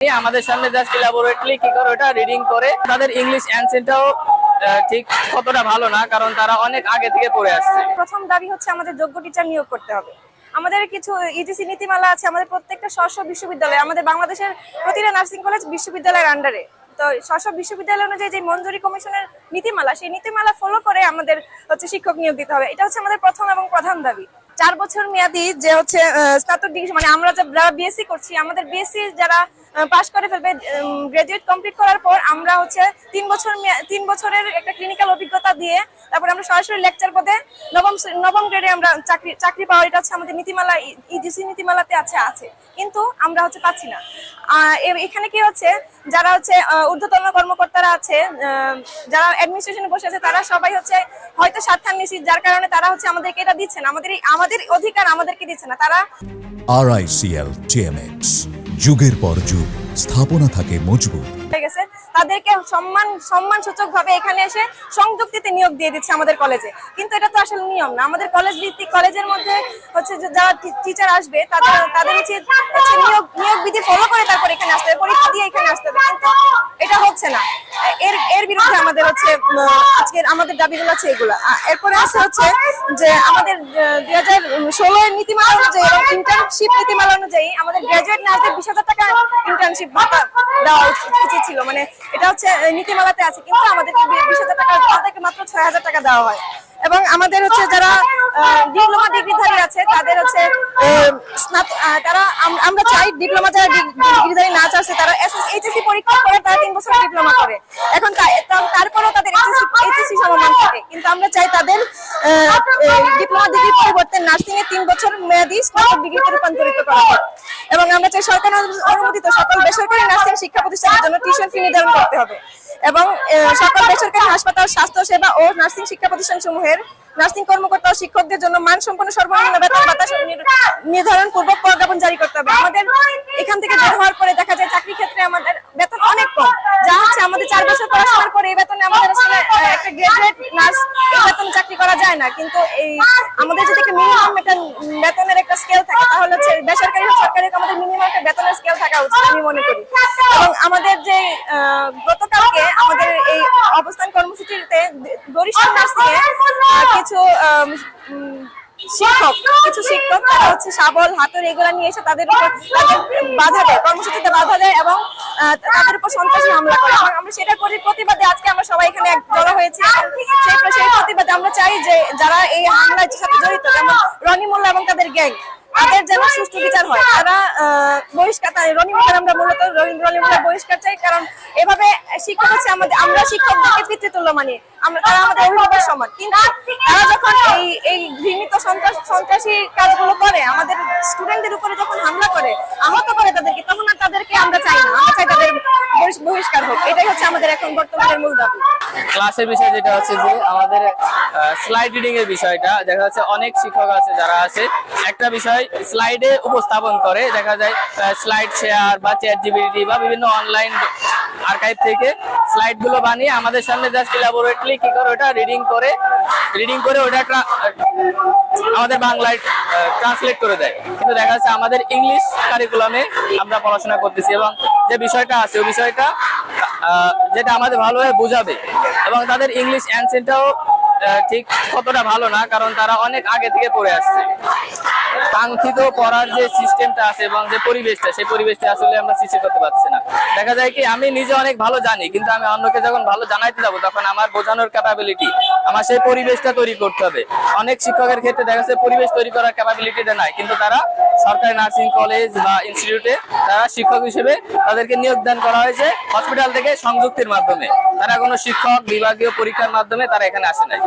আমাদের সামনে just laboratory কি করে ওটা রিডিং করে তাদের ইংলিশ অ্যানসেন্টটাও ঠিক কতটা ভালো না, কারণ তারা অনেক আগে থেকে পড়ে আসছে। প্রথম দাবি হচ্ছে আমাদের যোগ্য টিচার নিয়োগ করতে হবে। আমাদের কিছু ইউজিসি নীতিমালা আছে, আমাদের প্রত্যেকটা স্ব বিশ্ববিদ্যালয়, আমাদের বাংলাদেশের প্রতিটা নার্সিং কলেজ বিশ্ববিদ্যালয়ের আন্ডারে। তো স্ব বিশ্ববিদ্যালয় অনুযায়ী যে মঞ্জুরি কমিশনের নীতিমালা, সেই নীতিমালা ফলো করে আমাদের হচ্ছে শিক্ষক নিয়োগ দিতে হবে। এটা হচ্ছে আমাদের প্রথম এবং প্রধান দাবি। 4 বছর মেয়াদী যে হচ্ছে স্নাতক ডিগ্রি, মানে আমরা যারা বিএসসি করছি, আমাদের বিএসসি যারা পাস করে ফেলবে, গ্রাজুয়েট কমপ্লিট করার পর আমরা হচ্ছে 3 বছরের একটা ক্লিনিক্যাল অভিজ্ঞতা দিয়ে তারপর আমরা সরাসরি লেকচার পদে নবম গ্রেডে আমরা চাকরি পাওয়া। এটা হচ্ছে আমাদের নীতিমালা, ইউজিসি নীতিমালাতে আছে, কিন্তু আমরা হচ্ছে পাচ্ছি না। এখানে কি হচ্ছে, যারা হচ্ছে ঊর্ধ্বতন কর্মকর্তারা আছে, যারা অ্যাডমিনিস্ট্রেশনে বসে আছে, তারা সবাই হচ্ছে হয়তো স্বার্থান্বেষী, যার কারণে তারা হচ্ছে আমাদেরকে এটা দিচ্ছে না, আমাদের অধিকার আমাদেরকে দিচ্ছে না তারা। RICL TMX, যুগের পর যুগ স্থাপনা থাকে মজবুত। তাদেরকে সম্মান সূচক ভাবে এখানে এসে সংযুক্তিতে নিয়োগ দিয়ে দিচ্ছে আমাদের কলেজে, কিন্তু এটা তো আসলে নিয়ম না। আমাদের কলেজ ভিত্তিক কলেজের মধ্যে হচ্ছে যারা টিচার আসবে তাদের উচিত হচ্ছে নিয়োগ বিধি ফলো করে তারপর এখানে আসতে হবে, পরীক্ষা দিয়ে এখানে আসতে হবে, কিন্তু এটা হচ্ছে না। এর বিরুদ্ধে আমাদের হচ্ছে আজকের আমাদের দাবিগুলো আছে এগুলা। এরপরে আছে হচ্ছে যে আমাদের 2016 এর নীতিমালা অনুযায়ী এবং ইন্টার্নশিপ নীতিমালা অনুযায়ী আমাদের গ্রাজুয়েট নার্সদের 20,000 টাকা ইন্টার্নশিপ ভাতা দেওয়া উচিত ছিল। মানে এটা হচ্ছে নীতিমালাতে আছে, কিন্তু আমাদেরকে 20,000 টাকা, তাদেরকে মাত্র 6,000 টাকা দেওয়া হয়। এবং আমাদের হচ্ছে যারা ডিপ্লোমা ডিগ্রিধারী আছে তাদের হচ্ছে তারা, আমরা চাই ডিপ্লোমা যারা ডিগ্রিধারী না আছে তারা এইচএসসি পরীক্ষা করে তারা 3 বছর ডিপ্লোমা করে। এখন তারপরেও তাদের এইচএসসি সমমান থাকে, কিন্তু আমরা চাই তাদের ডিপ্লোমা ডিগ্রির পরিবর্তে নার্সিং এ 3 বছর মেয়াদী স্নাতক ডিগ্রিতে রূপান্তরিত করা হয়। এবং আমরা চাই সরকার অনুমোদিত সকল বেসরকারি নার্সিং শিক্ষা প্রতিষ্ঠানের জন্য টিউশন ফি নির্ধারণ করতে হবে, এবং সকল বেসরকারি হাসপাতাল, স্বাস্থ্য সেবা ও নার্সিং শিক্ষা প্রতিষ্ঠান সমূহের নার্সিং কর্মকর্তা ও শিক্ষকদের জন্য মানসম্পন্ন সর্বনিম্ন বেতন ভাতা নির্ধারণ পূর্বক প্রজ্ঞাপন জারি করতে হবে। আমাদের এখান থেকে বের হওয়ার পরে দেখা যায় চাকরি ক্ষেত্রে আমাদের বেতন অনেক কম, যা হচ্ছে আমাদের 4 বছর পড়াশোনার পরে এই বেতনে আমাদের আসলে একটা গ্রাজুয়েট নার্স এই বেতনে চাকরি করা যায় না। কিন্তু এই আমাদের যদি একটা মিনিমাম একটা বেতনের একটা স্কেল থাকে, তাহলে হচ্ছে বেসরকারি সরকারি আমাদের মিনিমাম একটা বেতনের স্কেল থাকা উচিত আমি মনে করি। এবং আমাদের যে গতকালকে আমাদের এই অবস্থান কর্মসূচিতে বরিশাল নার্সিং এ কিছু শিক্ষক তারা হচ্ছে শাবল, হাতুড়ি এগুলা নিয়ে এসে তাদের বাধা দেয়, কর্মসূচিতে বাধা দেয় এবং তাদের উপর সন্ত্রাসী হামলা করে। আমরা সেটার প্রতিবাদে আজকে আমরা সবাই এখানে জড়ো হয়েছি। সেই প্রতিবাদে আমরা চাই যে যারা এই হামলার সাথে জড়িত, যেমন রনি মোল্লা এবং তাদের গ্যাং, তাদের যেন সুষ্ঠু বিচার হয়। তারা বহিষ্কার, রনি মোল্লার আমরা মূলত রনি মোল্লার বহিষ্কার চাই, কারণ এভাবে শিক্ষক হচ্ছে আমরা শিক্ষকদেরকে পিতৃতুল্য মানি, তারা আমাদের অভিভাবকের সমান, কিন্তু তারা যখন এই ঘৃণিত সন্ত্রাসী কাজগুলো করে, আমাদের স্টুডেন্টদের উপরে যখন হামলা করে, আহত করে তাদেরকে, তখন আর তাদেরকে আমরা চাই না, আমরা চাই তাদের বহিষ্কার হোক। এটাই হচ্ছে আমাদের এখন বর্তমানের মূল দাবি। ক্লাসের বিষয় যেটা হচ্ছে যে আমাদের স্লাইড রিডিং এর বিষয়টা দেখা যাচ্ছে, অনেক শিক্ষক আছে যারা আছে একটা বিষয় স্লাইডে উপস্থাপন করে, দেখা যায় স্লাইড শেয়ার বা চ্যাটজিপিটি বা বিভিন্ন অনলাইন আর্কাইভ থেকে স্লাইড গুলো বানিয়ে আমাদের সামনে জাস্ট ল্যাবরেটরি কি করে ওটা রিডিং করে ওটা আমাদের বাংলায় ট্রান্সলেট করে দেয়। কিন্তু দেখা যাচ্ছে আমাদের ইংলিশ কারিকুলামে আমরা পড়াশোনা করতেছি, এবং যে বিষয়টা আছে ওই বিষয়টা যেটা আমাদের ভালোভাবে বোঝাবে, এবং তাদের ইংলিশ অ্যানসেন্টটাও ঠিক কতটা ভালো না, কারণ তারা অনেক আগে থেকে পড়ে আসছে। কাঙ্ক্ষিত পড়ার যে সিস্টেমটা আছে এবং যে পরিবেশটা, সেই পরিবেশটা আসলে আমরা সৃষ্টি করতে পারছি না। দেখা যায় কি আমি নিজে অনেক ভালো জানি, কিন্তু আমি অন্যকে যখন ভালো জানাইতে যাবো তখন আমার বোঝানোর ক্যাপাবিলিটি, আমার সেই পরিবেশটা তৈরি করতে হবে। অনেক শিক্ষকের ক্ষেত্রে দেখা যাচ্ছে পরিবেশ তৈরি করার ক্যাপাবিলিটিটা নাই, কিন্তু তারা সরকারি নার্সিং কলেজ বা ইনস্টিটিউটে তারা শিক্ষক হিসেবে তাদেরকে নিয়োগদান করা হয়েছে হসপিটাল থেকে সংযুক্তির মাধ্যমে। তারা কোনো শিক্ষক বিভাগীয় পরীক্ষার মাধ্যমে তারা এখানে আসে নাই।